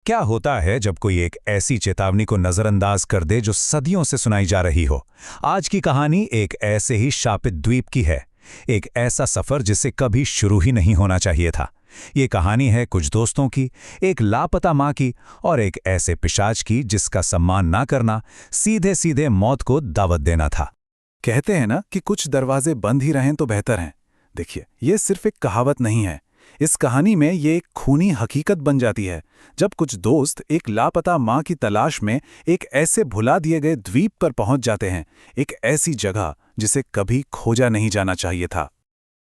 क्या होता है जब कोई एक ऐसी चेतावनी को नजरअंदाज कर दे जो सदियों से सुनाई जा रही हो। आज की कहानी एक ऐसे ही शापित द्वीप की है। एक ऐसा सफर जिसे कभी शुरू ही नहीं होना चाहिए था। ये कहानी है कुछ दोस्तों की, एक लापता माँ की और एक ऐसे पिशाच की जिसका सम्मान ना करना सीधे सीधे मौत को दावत देना था। कहते हैं ना कि कुछ दरवाजे बंद ही रहें तो बेहतर हैं। देखिए, ये सिर्फ एक कहावत नहीं है। इस कहानी में ये एक खूनी हकीकत बन जाती है जब कुछ दोस्त एक लापता माँ की तलाश में एक ऐसे भुला दिए गए द्वीप पर पहुंच जाते हैं, एक ऐसी जगह जिसे कभी खोजा नहीं जाना चाहिए था।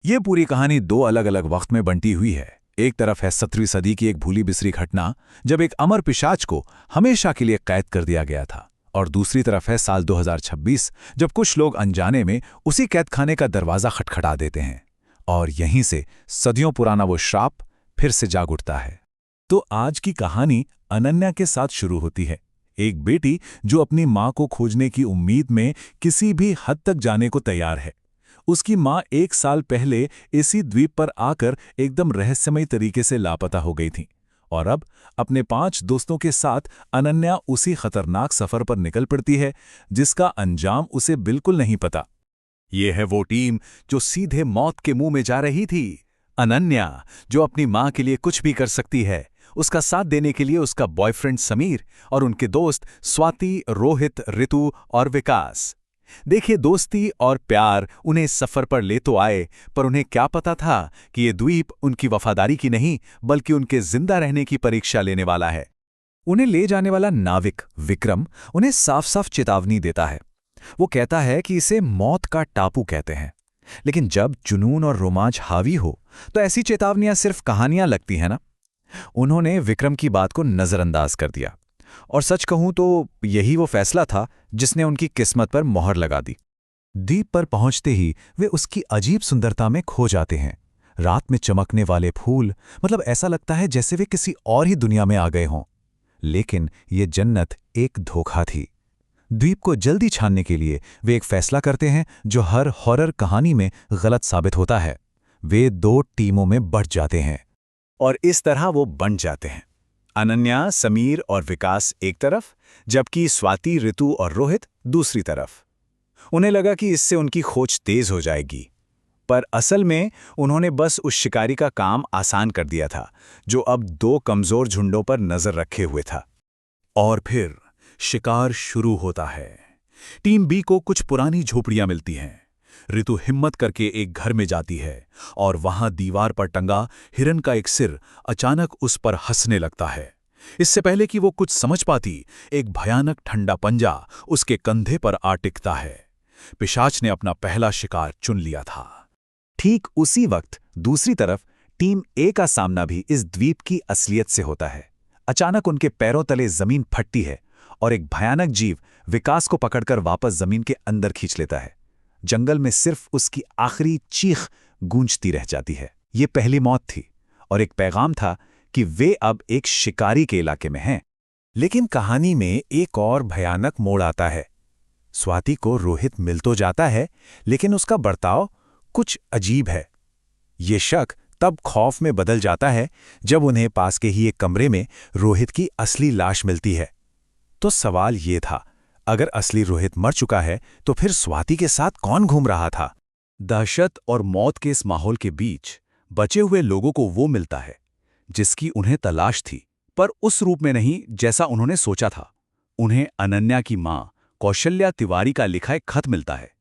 ये पूरी कहानी दो अलग अलग वक्त में बंटी हुई है। एक तरफ है 17वीं सदी की एक भूली बिसरी घटना जब एक अमर पिशाच को हमेशा के लिए कैद कर दिया गया था, और दूसरी तरफ है साल 2026 जब कुछ लोग अनजाने में उसी कैदखाने का दरवाजा खटखटा देते हैं और यहीं से सदियों पुराना वो श्राप फिर से जाग उठता है। तो आज की कहानी अनन्या के साथ शुरू होती है। एक बेटी जो अपनी माँ को खोजने की उम्मीद में किसी भी हद तक जाने को तैयार है। उसकी माँ 1 साल पहले इसी द्वीप पर आकर एकदम रहस्यमयी तरीके से लापता हो गई थी, और अब अपने 5 दोस्तों के साथ अनन्या उसी खतरनाक सफर पर निकल पड़ती है जिसका अंजाम उसे बिल्कुल नहीं पता। ये है वो टीम जो सीधे मौत के मुंह में जा रही थी। अनन्या जो अपनी मां के लिए कुछ भी कर सकती है, उसका साथ देने के लिए उसका बॉयफ्रेंड समीर और उनके दोस्त स्वाति, रोहित, ऋतु और विकास। देखिए, दोस्ती और प्यार उन्हें इस सफर पर ले तो आए, पर उन्हें क्या पता था कि ये द्वीप उनकी वफादारी की नहीं बल्कि उनके जिंदा रहने की परीक्षा लेने वाला है। उन्हें ले जाने वाला नाविक विक्रम उन्हें साफ साफ चेतावनी देता है। वो कहता है कि इसे मौत का टापू कहते हैं, लेकिन जब जुनून और रोमांच हावी हो तो ऐसी चेतावनियां सिर्फ कहानियां लगती हैं ना। उन्होंने विक्रम की बात को नजरअंदाज कर दिया, और सच कहूं तो यही वो फैसला था जिसने उनकी किस्मत पर मोहर लगा दी। द्वीप पर पहुंचते ही वे उसकी अजीब सुंदरता में खो जाते हैं। रात में चमकने वाले फूल, मतलब ऐसा लगता है जैसे वे किसी और ही दुनिया में आ गए हों। लेकिन ये जन्नत एक धोखा थी। द्वीप को जल्दी छानने के लिए वे एक फैसला करते हैं जो हर हॉरर कहानी में गलत साबित होता है। वे 2 टीमों में बढ़ जाते हैं, और इस तरह वो बंट जाते हैं। अनन्या, समीर और विकास एक तरफ, जबकि स्वाति, ऋतु और रोहित दूसरी तरफ। उन्हें लगा कि इससे उनकी खोज तेज हो जाएगी, पर असल में उन्होंने बस उस शिकारी का काम आसान कर दिया था जो अब 2 कमजोर झुंडों पर नजर रखे हुए था। और फिर शिकार शुरू होता है। टीम बी को कुछ पुरानी झोपड़ियां मिलती हैं। ऋतु हिम्मत करके एक घर में जाती है और वहां दीवार पर टंगा हिरन का एक सिर अचानक उस पर हंसने लगता है। इससे पहले कि वो कुछ समझ पाती, एक भयानक ठंडा पंजा उसके कंधे पर आ टिकता है। पिशाच ने अपना पहला शिकार चुन लिया था। ठीक उसी वक्त दूसरी तरफ टीम ए का सामना भी इस द्वीप की असलियत से होता है। अचानक उनके पैरों तले जमीन फटती है और एक भयानक जीव विकास को पकड़कर वापस जमीन के अंदर खींच लेता है। जंगल में सिर्फ उसकी आखिरी चीख गूंजती रह जाती है। ये पहली मौत थी, और एक पैगाम था कि वे अब एक शिकारी के इलाके में हैं। लेकिन कहानी में एक और भयानक मोड़ आता है। स्वाति को रोहित मिल तो जाता है, लेकिन उसका बर्ताव कुछ अजीब है। ये शक तब खौफ में बदल जाता है जब उन्हें पास के ही एक कमरे में रोहित की असली लाश मिलती है। तो सवाल ये था, अगर असली रोहित मर चुका है तो फिर स्वाति के साथ कौन घूम रहा था? दहशत और मौत के इस माहौल के बीच बचे हुए लोगों को वो मिलता है जिसकी उन्हें तलाश थी, पर उस रूप में नहीं जैसा उन्होंने सोचा था। उन्हें अनन्या की मां कौशल्या तिवारी का लिखा एक खत मिलता है।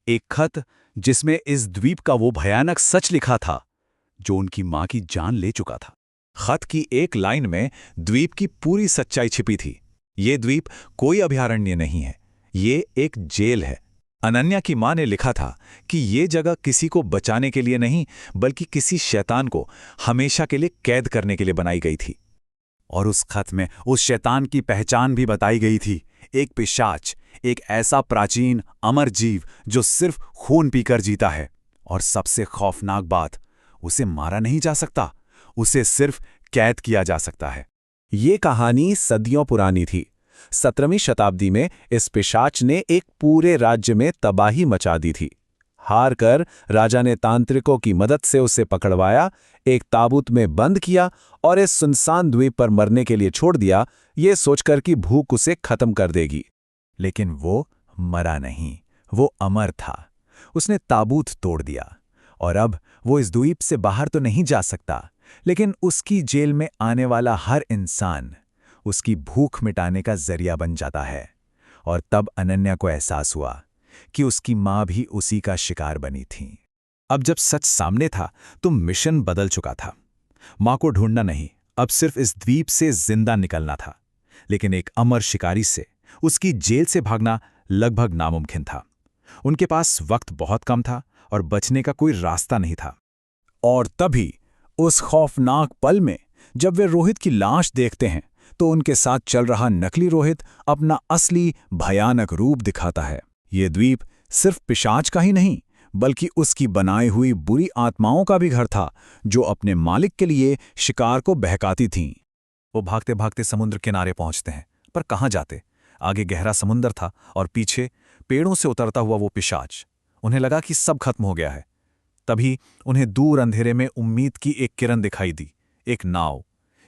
एक खत जिसमें इस द्वीप का वो भयानक सच लिखा था जो उनकी मां की जान ले चुका था। खत की एक लाइन में द्वीप की पूरी सच्चाई छिपी थी। ये द्वीप कोई अभयारण्य नहीं है, ये एक जेल है। अनन्या की मां ने लिखा था कि ये जगह किसी को बचाने के लिए नहीं बल्कि किसी शैतान को हमेशा के लिए कैद करने के लिए बनाई गई थी। और उस खत में उस शैतान की पहचान भी बताई गई थी। एक पिशाच, एक ऐसा प्राचीन अमर जीव जो सिर्फ खून पीकर जीता है। और सबसे खौफनाक बात, उसे मारा नहीं जा सकता, उसे सिर्फ कैद किया जा सकता है। ये कहानी सदियों पुरानी थी। 17वीं शताब्दी में इस पिशाच ने एक पूरे राज्य में तबाही मचा दी थी। हार कर राजा ने तांत्रिकों की मदद से उसे पकड़वाया, एक ताबूत में बंद किया और इस सुनसान द्वीप पर मरने के लिए छोड़ दिया, ये सोचकर कि भूख उसे खत्म कर देगी। लेकिन वो मरा नहीं, वो अमर था। उसने ताबूत तोड़ दिया और अब वो इस द्वीप से बाहर तो नहीं जा सकता, लेकिन उसकी जेल में आने वाला हर इंसान उसकी भूख मिटाने का जरिया बन जाता है। और तब अनन्या को एहसास हुआ कि उसकी मां भी उसी का शिकार बनी थी। अब जब सच सामने था तो मिशन बदल चुका था। मां को ढूंढना नहीं, अब सिर्फ इस द्वीप से जिंदा निकलना था। लेकिन एक अमर शिकारी से उसकी जेल से भागना लगभग नामुमकिन था। उनके पास वक्त बहुत कम था और बचने का कोई रास्ता नहीं था। और तभी उस खौफनाक पल में जब वे रोहित की लाश देखते हैं तो उनके साथ चल रहा नकली रोहित अपना असली भयानक रूप दिखाता है। ये द्वीप सिर्फ पिशाच का ही नहीं, बल्कि उसकी बनाई हुई बुरी आत्माओं का भी घर था, जो अपने मालिक के लिए शिकार को बहकाती थीं। वो भागते भागते समुद्र किनारे पहुंचते हैं, पर कहाँ जाते? आगे गहरा समुद्र था और पीछे पेड़ों से उतरता हुआ वो पिशाच। उन्हें लगा कि सब खत्म हो गया है। तभी उन्हें दूर अंधेरे में उम्मीद की एक किरण दिखाई दी, एक नाव।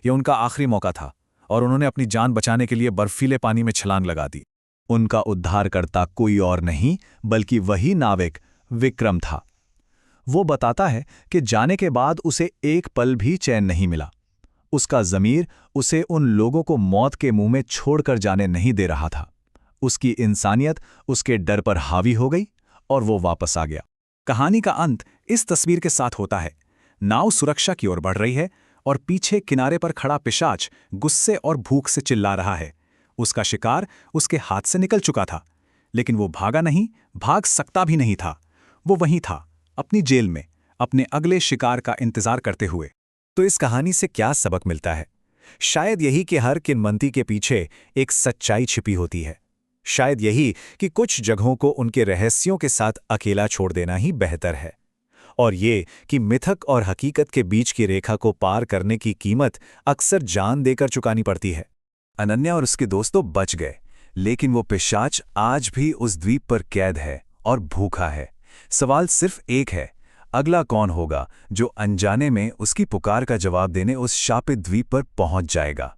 ये उनका आखिरी मौका था और उन्होंने अपनी जान बचाने के लिए बर्फीले पानी में छलांग लगा दी। उनका उद्धारकर्ता कोई और नहीं बल्कि वही नाविक विक्रम था। वो बताता है कि जाने के बाद उसे एक पल भी चैन नहीं मिला। उसका ज़मीर उसे उन लोगों को मौत के मुंह में छोड़कर जाने नहीं दे रहा था। उसकी इंसानियत उसके डर पर हावी हो गई और वो वापस आ गया। कहानी का अंत इस तस्वीर के साथ होता है। नाव सुरक्षा की ओर बढ़ रही है और पीछे किनारे पर खड़ा पिशाच गुस्से और भूख से चिल्ला रहा है। उसका शिकार उसके हाथ से निकल चुका था, लेकिन वो भागा नहीं, भाग सकता भी नहीं था। वो वहीं था, अपनी जेल में, अपने अगले शिकार का इंतजार करते हुए। तो इस कहानी से क्या सबक मिलता है? शायद यही कि हर किंवदंती के पीछे एक सच्चाई छिपी होती है। शायद यही कि कुछ जगहों को उनके रहस्यों के साथ अकेला छोड़ देना ही बेहतर है। और ये कि मिथक और हकीकत के बीच की रेखा को पार करने की कीमत अक्सर जान देकर चुकानी पड़ती है। अनन्या और उसके दोस्त तो बच गए, लेकिन वो पिशाच आज भी उस द्वीप पर कैद है और भूखा है। सवाल सिर्फ एक है, अगला कौन होगा जो अनजाने में उसकी पुकार का जवाब देने उस शापित द्वीप पर पहुंच जाएगा?